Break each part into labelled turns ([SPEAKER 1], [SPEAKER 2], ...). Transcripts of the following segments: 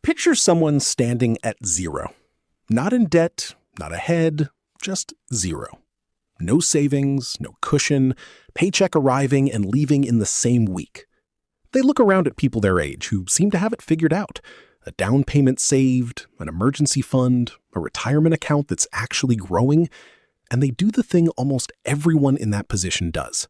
[SPEAKER 1] Picture someone standing at zero. Not in debt, not ahead, just zero. No savings, no cushion, paycheck arriving and leaving in the same week. They look around at people their age who seem to have it figured out. A down payment saved, an emergency fund, a retirement account that's actually growing, and they do the thing almost everyone in that position does.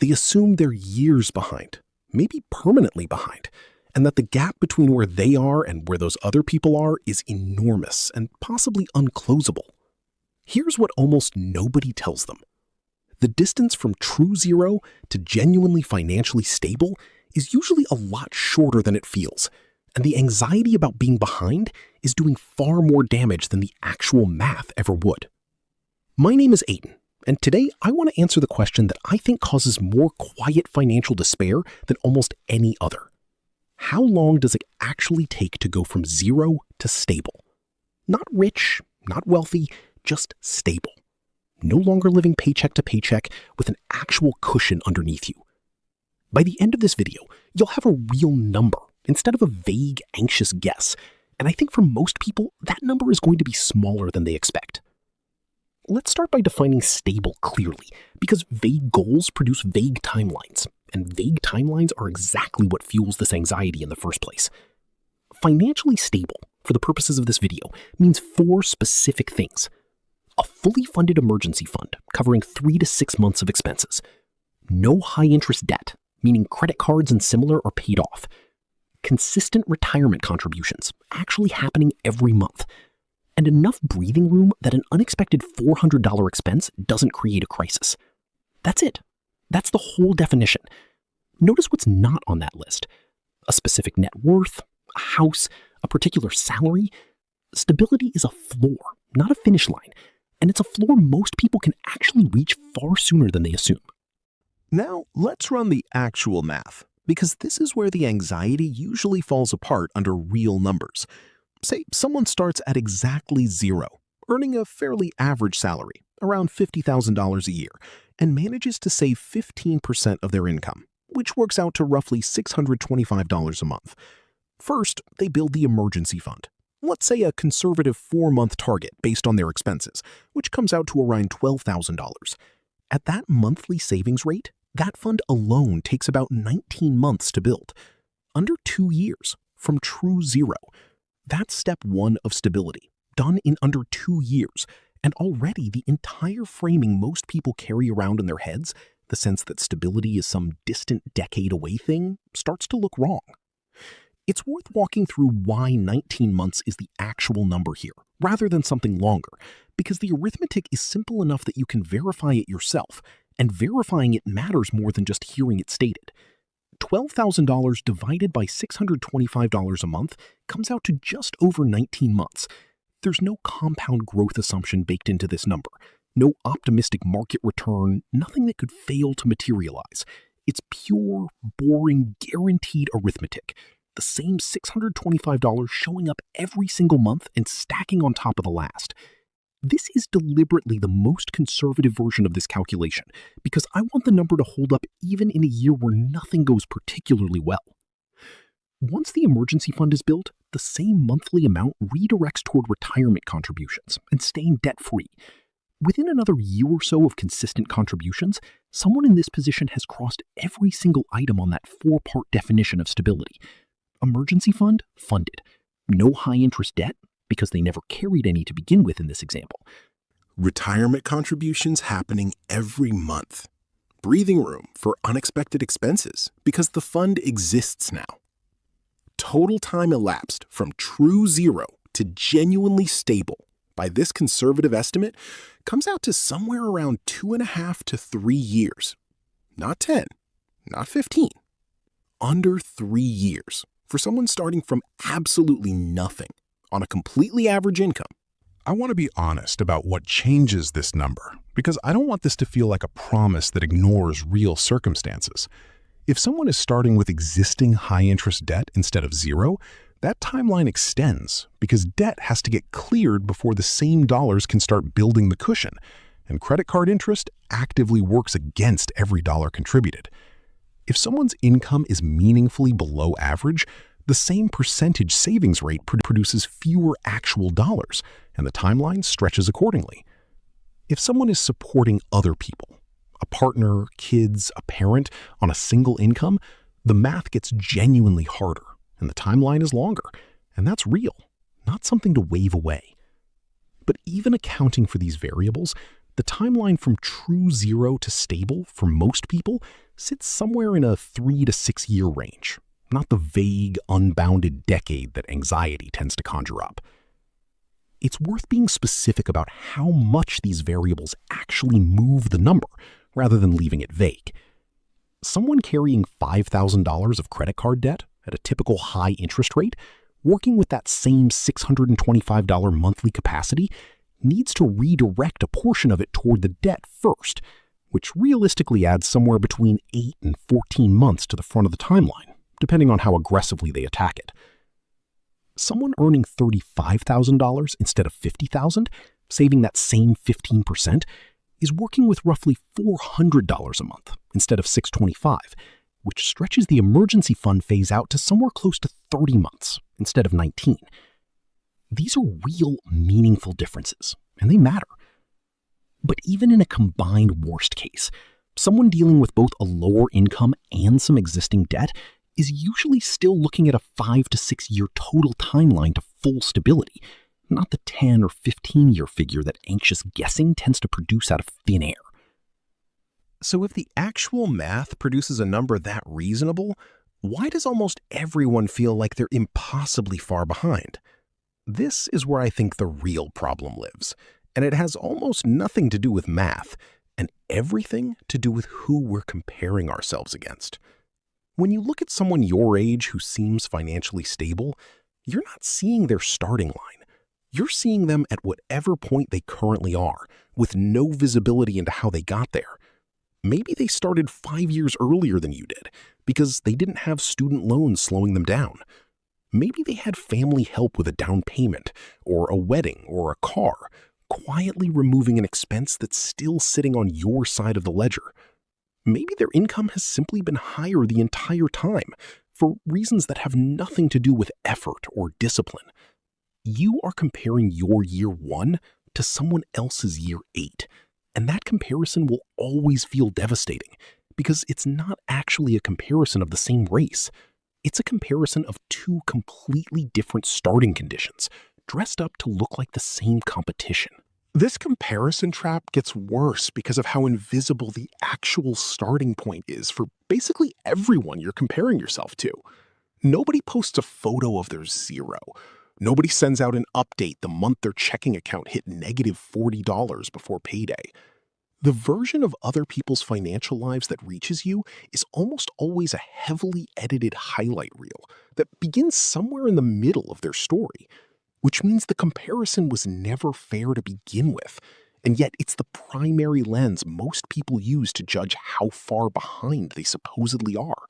[SPEAKER 1] They assume they're years behind, maybe permanently behind, and that the gap between where they are and where those other people are is enormous and possibly unclosable. Here's what almost nobody tells them. The distance from true zero to genuinely financially stable is usually a lot shorter than it feels, and the anxiety about being behind is doing far more damage than the actual math ever would. My name is Aiden, and today I want to answer the question that I think causes more quiet financial despair than almost any other. How long does it actually take to go from zero to stable? Not rich, not wealthy, just stable. No longer living paycheck to paycheck with an actual cushion underneath you. By the end of this video, you'll have a real number instead of a vague, anxious guess, and I think for most people, that number is going to be smaller than they expect. Let's start by defining stable clearly, because vague goals produce vague timelines, and vague timelines are exactly what fuels this anxiety in the first place. Financially stable, for the purposes of this video, means 4 specific things. A fully funded emergency fund covering 3 to 6 months of expenses. No high-interest debt, meaning credit cards and similar are paid off. Consistent retirement contributions, actually happening every month. And enough breathing room that an unexpected $400 expense doesn't create a crisis. That's it. That's the whole definition. Notice what's not on that list. A specific net worth, a house, a particular salary. Stability is a floor, not a finish line. And it's a floor most people can actually reach far sooner than they assume.
[SPEAKER 2] Now, let's run the actual math, because this is where the anxiety usually falls apart under real numbers. Say someone starts at exactly zero, earning a fairly average salary, around $50,000 a year, and manages to save 15% of their income, which works out to roughly $625 a month. First, they build the emergency fund. Let's say a conservative 4-month target based on their expenses, which comes out to around $12,000. At that monthly savings rate, that fund alone takes about 19 months to build. Under 2 years, from true zero. That's step 1 of stability, done in under 2 years. And already the entire framing most people carry around in their heads, the sense that stability is some distant decade-away thing, starts to look wrong. It's worth walking through why 19 months is the actual number here, rather than something longer, because the arithmetic is simple enough that you can verify it yourself, and verifying it matters more than just hearing it stated. $12,000 divided by $625 a month comes out to just over 19 months. There's no compound growth assumption baked into this number, no optimistic market return, nothing that could fail to materialize. It's pure, boring, guaranteed arithmetic. The same $625 showing up every single month and stacking on top of the last. This is deliberately the most conservative version of this calculation because I want the number to hold up even in a year where nothing goes particularly well. Once the emergency fund is built, the same monthly amount redirects toward retirement contributions and staying debt-free. Within another year or so of consistent contributions, someone in this position has crossed every single item on that 4-part definition of stability. Emergency fund, funded. No high-interest debt, because they never carried any to begin with in this example.
[SPEAKER 1] Retirement contributions happening every month. Breathing room for unexpected expenses, because the fund exists now. Total time elapsed from true zero to genuinely stable, by this conservative estimate, comes out to somewhere around 2.5 to 3 years. Not 10, not 15. Under 3 years. For someone starting from absolutely nothing on a completely average income.
[SPEAKER 3] I want to be honest about what changes this number, because I don't want this to feel like a promise that ignores real circumstances. If someone is starting with existing high-interest debt instead of zero, that timeline extends because debt has to get cleared before the same dollars can start building the cushion, and credit card interest actively works against every dollar contributed. If someone's income is meaningfully below average, The same percentage savings rate produces fewer actual dollars, and the timeline stretches accordingly. If someone is supporting other people, a partner, kids, a parent, on a single income, the math gets genuinely harder, and the timeline is longer, and that's real, not something to wave away. But even accounting for these variables, the timeline from true zero to stable for most people sits somewhere in a 3 to 6 year range, not the vague, unbounded decade that anxiety tends to conjure up. It's worth being specific about how much these variables actually move the number, rather than leaving it vague. Someone carrying $5,000 of credit card debt at a typical high interest rate, working with that same $625 monthly capacity, needs to redirect a portion of it toward the debt first, which realistically adds somewhere between 8 and 14 months to the front of the timeline, depending on how aggressively they attack it. Someone earning $35,000 instead of $50,000, saving that same 15%, is working with roughly $400 a month instead of $625, which stretches the emergency fund phase out to somewhere close to 30 months instead of 19. These are real, meaningful differences, and they matter. But even in a combined worst case, someone dealing with both a lower income and some existing debt is usually still looking at a 5 to 6 year total timeline to full stability, not the 10 or 15 year figure that anxious guessing tends to produce out of thin air.
[SPEAKER 2] So if the actual math produces a number that reasonable, why does almost everyone feel like they're impossibly far behind? This is where I think the real problem lives, and it has almost nothing to do with math and everything to do with who we're comparing ourselves against. When you look at someone your age who seems financially stable, you're not seeing their starting line. You're seeing them at whatever point they currently are, with no visibility into how they got there. Maybe they started 5 years earlier than you did, because they didn't have student loans slowing them down. Maybe they had family help with a down payment, or a wedding, or a car, quietly removing an expense that's still sitting on your side of the ledger. Maybe their income has simply been higher the entire time, for reasons that have nothing to do with effort or discipline. You are comparing your year 1 to someone else's year 8, and that comparison will always feel devastating, because it's not actually a comparison of the same race. It's a comparison of two completely different starting conditions, dressed up to look like the same competition.
[SPEAKER 1] This comparison trap gets worse because of how invisible the actual starting point is for basically everyone you're comparing yourself to. Nobody posts a photo of their zero. Nobody sends out an update the month their checking account hit negative $40 before payday. The version of other people's financial lives that reaches you is almost always a heavily edited highlight reel that begins somewhere in the middle of their story, which means the comparison was never fair to begin with, and yet it's the primary lens most people use to judge how far behind they supposedly are.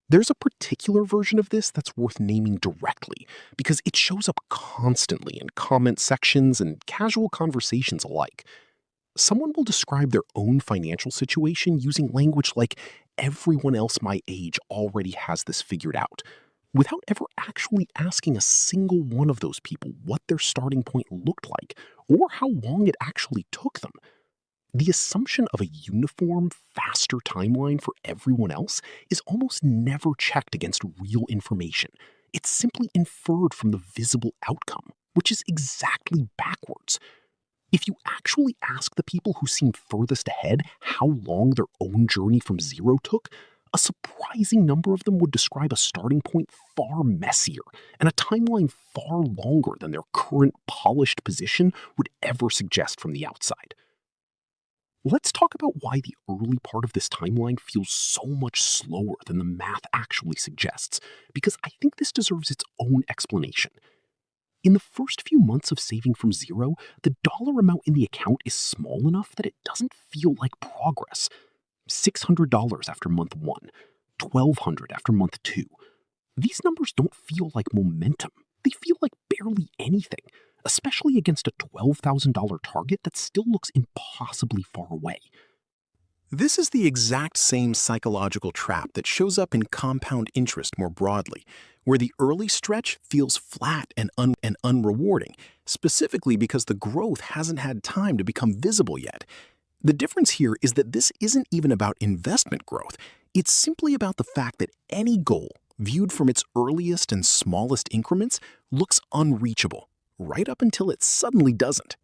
[SPEAKER 1] There's a particular version of this that's worth naming directly, because it shows up constantly in comment sections and casual conversations alike. Someone will describe their own financial situation using language like, "Everyone else my age already has this figured out," without ever actually asking a single one of those people what their starting point looked like or how long it actually took them. The assumption of a uniform, faster timeline for everyone else is almost never checked against real information. It's simply inferred from the visible outcome, which is exactly backwards. If you actually ask the people who seem furthest ahead how long their own journey from zero took, a surprising number of them would describe a starting point far messier and a timeline far longer than their current polished position would ever suggest from the outside. Let's talk about why the early part of this timeline feels so much slower than the math actually suggests, because I think this deserves its own explanation. In the first few months of saving from zero, the dollar amount in the account is small enough that it doesn't feel like progress. $600 after month 1, $1,200 after month 2. These numbers don't feel like momentum. They feel like barely anything, especially against a $12,000 target that still looks impossibly far away. This is the exact same psychological trap that shows up in compound interest more broadly, where the early stretch feels flat and unrewarding, specifically because the growth hasn't had time to become visible yet. The difference here is that this isn't even about investment growth. It's simply about the fact that any goal, viewed from its earliest and smallest increments, looks unreachable, right up until it suddenly doesn't.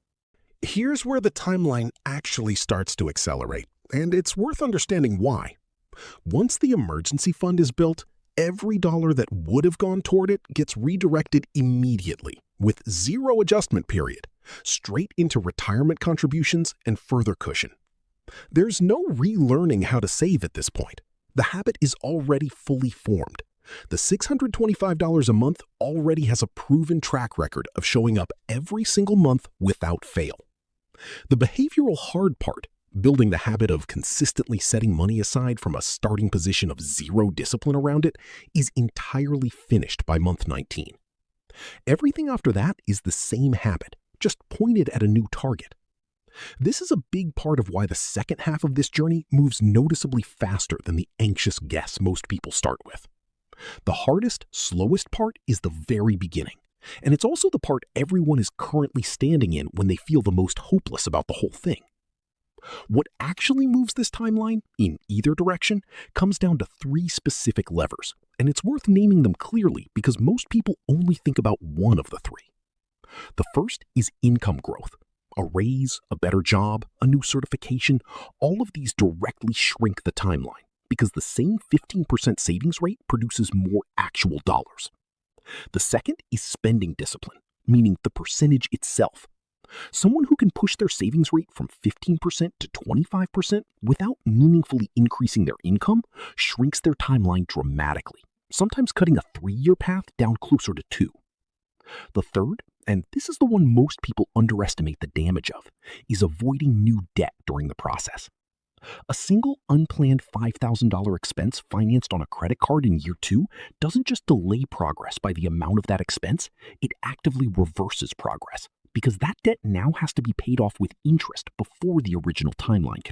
[SPEAKER 3] Here's where the timeline actually starts to accelerate, and it's worth understanding why. Once the emergency fund is built, every dollar that would have gone toward it gets redirected immediately, with zero adjustment period, straight into retirement contributions and further cushion. There's no relearning how to save at this point. The habit is already fully formed. The $625 a month already has a proven track record of showing up every single month without fail. The behavioral hard part, building the habit of consistently setting money aside from a starting position of zero discipline around it, is entirely finished by month 19. Everything after that is the same habit, just pointed at a new target. This is a big part of why the second half of this journey moves noticeably faster than the anxious guess most people start with. The hardest, slowest part is the very beginning, and it's also the part everyone is currently standing in when they feel the most hopeless about the whole thing. What actually moves this timeline, in either direction, comes down to 3 specific levers, and it's worth naming them clearly because most people only think about one of the 3. The first is income growth. A raise, a better job, a new certification, all of these directly shrink the timeline because the same 15% savings rate produces more actual dollars. The second is spending discipline, meaning the percentage itself. Someone who can push their savings rate from 15% to 25% without meaningfully increasing their income shrinks their timeline dramatically, sometimes cutting a 3-year path down closer to 2. The third, and this is the one most people underestimate the damage of, is avoiding new debt during the process. A single unplanned $5,000 expense financed on a credit card in year 2 doesn't just delay progress by the amount of that expense, it actively reverses progress, because that debt now has to be paid off with interest before the original timeline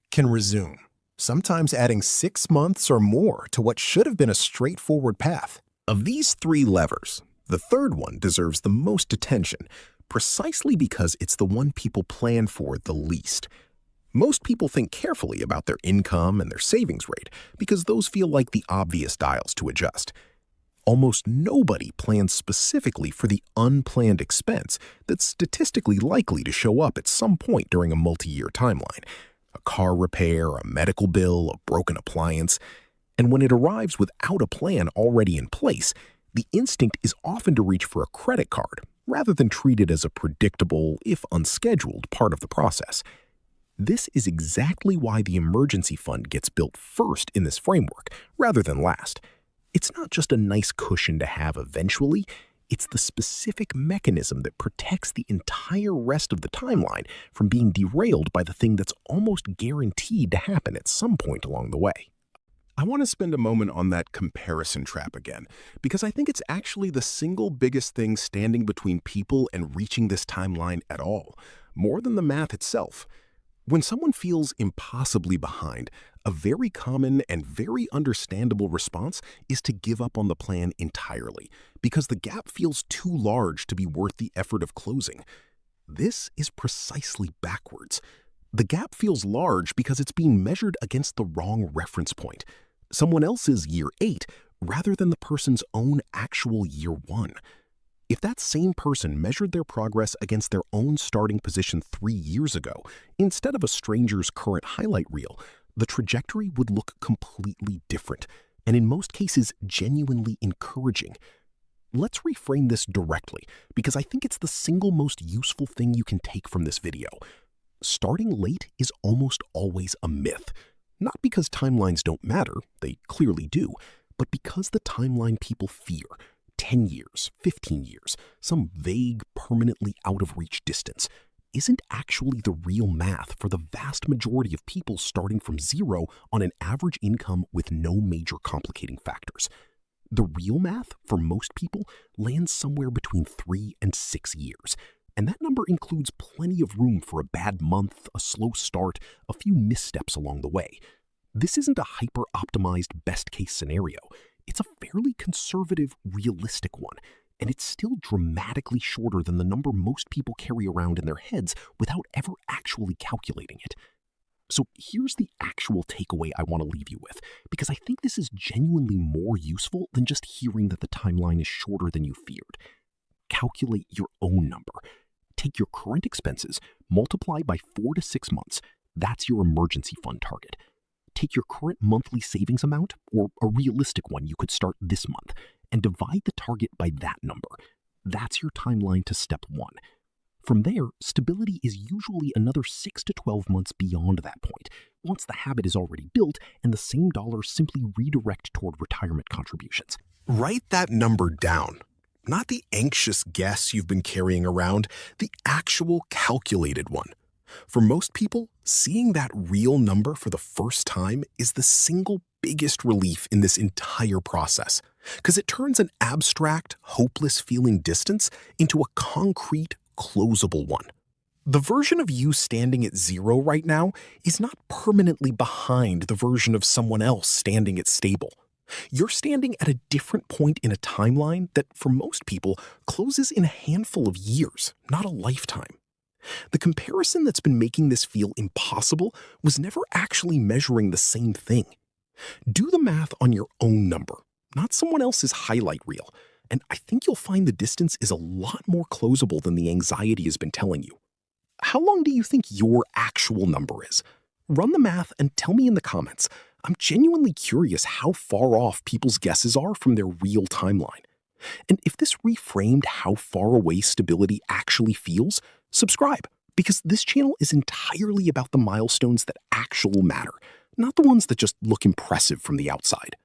[SPEAKER 3] can resume, sometimes adding 6 months or more to what should have been a straightforward path. Of these 3 levers, the third one deserves the most attention, precisely because it's the one people plan for the least. Most people think carefully about their income and their savings rate because those feel like the obvious dials to adjust. Almost nobody plans specifically for the unplanned expense that's statistically likely to show up at some point during a multi-year timeline. A car repair, a medical bill, a broken appliance. And when it arrives without a plan already in place, the instinct is often to reach for a credit card rather than treat it as a predictable, if unscheduled, part of the process. This is exactly why the emergency fund gets built first in this framework rather than last. It's not just a nice cushion to have eventually, it's the specific mechanism that protects the entire rest of the timeline from being derailed by the thing that's almost guaranteed to happen at some point along the way. I want to spend a moment on that comparison trap again, because I think it's actually the single biggest thing standing between people and reaching this timeline at all, more than the math itself. When someone feels impossibly behind, a very common and very understandable response is to give up on the plan entirely, because the gap feels too large to be worth the effort of closing. This is precisely backwards. The gap feels large because it's being measured against the wrong reference point, someone else's year 8 rather than the person's own actual year 1. If that same person measured their progress against their own starting position 3 years ago, instead of a stranger's current highlight reel, the trajectory would look completely different, and in most cases, genuinely encouraging. Let's reframe this directly, because I think it's the single most useful thing you can take from this video. Starting late is almost always a myth. Not because timelines don't matter, they clearly do, but because the timeline people fear, 10 years, 15 years, some vague, permanently out-of-reach distance, isn't actually the real math for the vast majority of people starting from zero on an average income with no major complicating factors. The real math, for most people, lands somewhere between 3 and 6 years.
[SPEAKER 2] And that number includes plenty of room for a bad month, a slow start, a few missteps along the way. This isn't a hyper-optimized best-case scenario. It's a fairly conservative, realistic one, and it's still dramatically shorter than the number most people carry around in their heads without ever actually calculating it. So here's the actual takeaway I want to leave you with, because I think this is genuinely more useful than just hearing that the timeline is shorter than you feared. Calculate your own number. Take your current expenses, multiply by 4 to 6 months. That's your emergency fund target. Take your current monthly savings amount, or a realistic one you could start this month, and divide the target by that number. That's your timeline to step 1. From there, stability is usually another 6 to 12 months beyond that point, once the habit is already built and the same dollars simply redirect toward retirement contributions.
[SPEAKER 1] Write that number down. Not the anxious guess you've been carrying around, the actual calculated one. For most people, seeing that real number for the first time is the single biggest relief in this entire process, because it turns an abstract, hopeless-feeling distance into a concrete, closable one. The version of you standing at 0 right now is not permanently behind the version of someone else standing at stable. You're standing at a different point in a timeline that, for most people, closes in a handful of years, not a lifetime. The comparison that's been making this feel impossible was never actually measuring the same thing. Do the math on your own number, not someone else's highlight reel, and I think you'll find the distance is a lot more closable than the anxiety has been telling you. How long do you think your actual number is? Run the math and tell me in the comments. I'm genuinely curious how far off people's guesses are from their real timeline. And if this reframed how far away stability actually feels, subscribe, because this channel is entirely about the milestones that actually matter, not the ones that just look impressive from the outside.